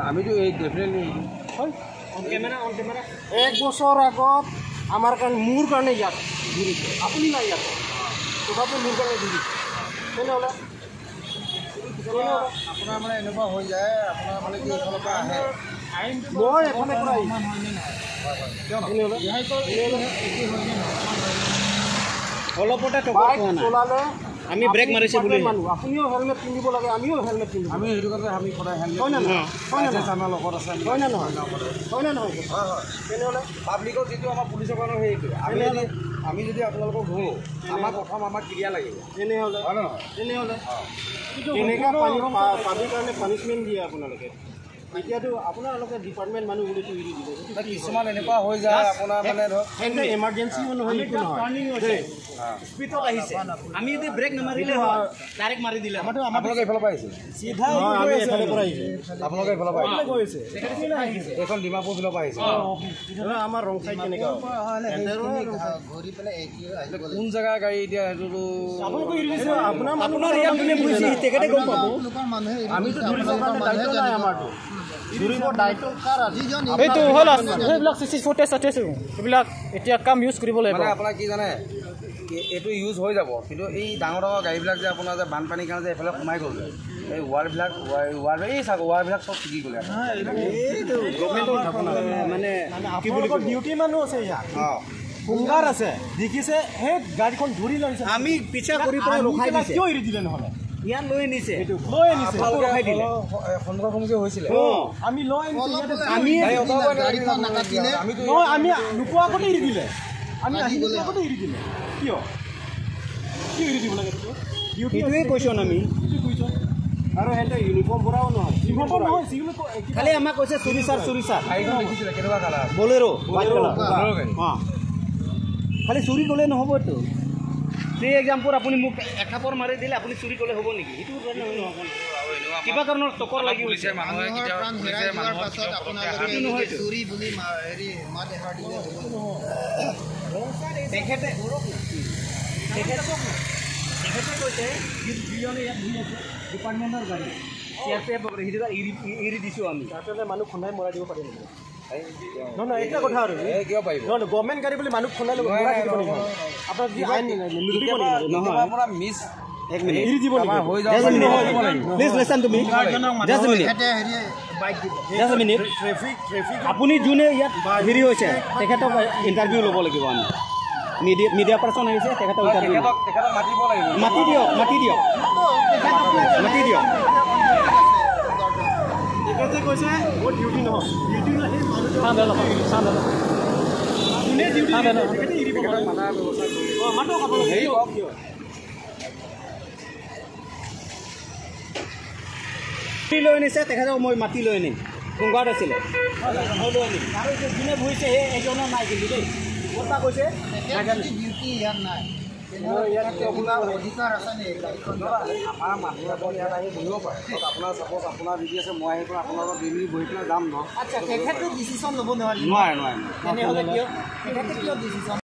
আমিতো এই ডেফিনেটলি হয় অন কেমেৰা এক বছৰ আগত আমাৰ কাৰণে মোৰ কাৰণে ইয়াত ঘূৰিছে আপুনি নাই ইয়াত তথাপি মোৰ কাৰণে ঘূৰিছে তেনেহ'লে আপোনাৰ মানে এনেকুৱা হৈ যায় আপোনাৰ মানে কি এইফালৰ পৰা আহে মই এফালে পৰা অলপতে চলালে আমি ব্ৰেক মাৰিছে বুলি মানুহ আপুনিও হেলমেট পিন্ধিব লাগে আমিও হেলমেট পিন্ধিব আমি সেইটো কাৰণে আমি সদায় হেলমেট হয় নে নহয় আমাৰ লগত আছে হয় নে নহয় হয় নে নহয় তেনেহ'লে পাব্লিকৰ যিটো আমাৰ পুলিচৰ কাৰণে সেইটো আমি যদি আপোনালোকক ধৰোঁ আমাক প্ৰথম আমাক ক্লিয়াৰ লাগিব তেনেহ'লে হয় নহয় তেনেহ'লে এনেকুৱা পাব্লিক কাৰণে পানিছমেণ্ট দিয়ে আপোনালোকে এতিয়াতো আপোনালোকে ডিপাৰ্টমেণ্ট মানুহ বুলি এৰি দিব কিছুমান এনেকুৱা হৈ যায় আপোনাৰ মানে ধৰক এমাৰ্জেঞ্চি নহয় একো নহয় স্পীডত আহিছে আমি যদি ব্ৰেক নামাৰিলে হয় ডাইৰেক্ট মাৰি দিলে আপোনালোকে এইফালৰ পৰা আহিছে চিধা আমি এফালৰ পৰা আহিছে আপোনালোকে এইফালৰ পৰা গৈছে এইখন ডিমাপুৰ ফালৰ পৰা আহিছে আমাৰ ৰং চাইড কেনেকুৱা কোন জেগাৰ গাড়ী এতিয়া সেইটোতো আপোনাৰ ইয়াত যোনে বুজিছে তেখেতে গম পাব আমিতো ধৰিবৰ কাৰণে দায়িত্ব নাই আমাৰতো ধৰিবৰ দায়িত্ব কাৰ এইটো হ'ল সেইবিলাক চিচি ফুটেজ আছে সেইবিলাক এতিয়া কাম ইউজ কৰিব লাগিব মানে আপোনাৰ কি জানে এইটো ইউজ হৈ যাব কিন্তু এই ডাঙৰ গাড়ীবিলাক যে আপোনাৰ যে বানপানীৰ কাৰণে যে এইফালে সোমাই গ'ল যে এই ৱাৰবিলাক এই চাওক ৱাৰবিলাক চব ছিগি গ'লে মানে কি বুলি কয় ডিউটি মানুহ আছে ইয়াত সোমবাৰ আছে দেখিছে সেই গাড়ীখন ধৰি লৈছে আমি পিছা কৰি পেলাই ৰখাই দিছে কিয় এৰি দিলে নহ'লে ইয়াত লৈ নিছে ৰখাই দিলে সন্মুখী হৈছিলে আমি লৈ আমি নোপোৱা আগতে এৰি দিলে আমি আহি আগতে এৰি দিলে কিয় কি এৰি দিব লাগে ডিউটিটোৱে কৈছোঁ আমি আৰু সিহঁতে ইউনিফৰ্ম ভৰাও নহয় ইউনিফৰ্ম নহয় খালি আমাক কৈছে চুৰিচাৰ গাড়ীখন দেখিছিলে কেনেকুৱা কালাৰ বলেৰো খালি চুৰি গ'লে নহ'বতো সেই এক্সাম্পল আপুনি মোক এখাপৰ মাৰি দিলে আপুনি চুৰি গ'লে হ'ব নেকি সেইটো নহ'ব কিবা কাৰণত টকৰ লাগি হৈছে তেখেতে কৈছে যিজনে ইয়াত ঘূৰি আছে ডিপাৰ্টমেণ্টৰ গাড়ী CRPF এৰি দিছোঁ আমি তাৰপিছতে মানুহ খুন্দাই মৰাই দিব পাৰিম নহয় এটা কথা আৰু কিয় পাৰিব নহয় গভৰ্ণমেণ্ট গাড়ী বুলি মানুহ খুন্দাই ল'ব আপোনাৰ যি আইন নহয় আপোনাৰ মিছ এক মিনিট এৰি দিব please listen to me just a minute আপুনি যোনে ইয়াত হেৰি হৈছে তেখেতক ইণ্টাৰভিউ ল'ব লাগিব আমি মিডিয়া পাৰ্চন আহিছে তেখেতক ইণ্টাৰভিউ মাতি দিয়ক তেখেতে কৈছে মোৰ ডিউটি নহয় ডিউটি লৈ আনিছে তেখেতক মই মাতি লৈ আনিম সোমবাৰত আছিলে মই লৈ আনিম আৰু যোনে বহিছে সেই এজনৰ নাই কিন্তু দেই কথা কৈছে ডিউটি ইয়াত নাই আপোনাৰ অধিকাৰ আছে নে আমাৰ মানুহ ইয়াত আহি বহিব পাৰে আপোনাৰ চাপ'জ আপোনাৰ ডিউটি আছে মই আহি পেলাই আপোনালোকৰ ডিউটি বহি পেলাই যাম ন আচ্ছা তেখেতে ডিচিশ্যন ল'ব নোৱাৰে তেনেহ'লে কিয় তেখেতে কিয় ডিচিশ্যন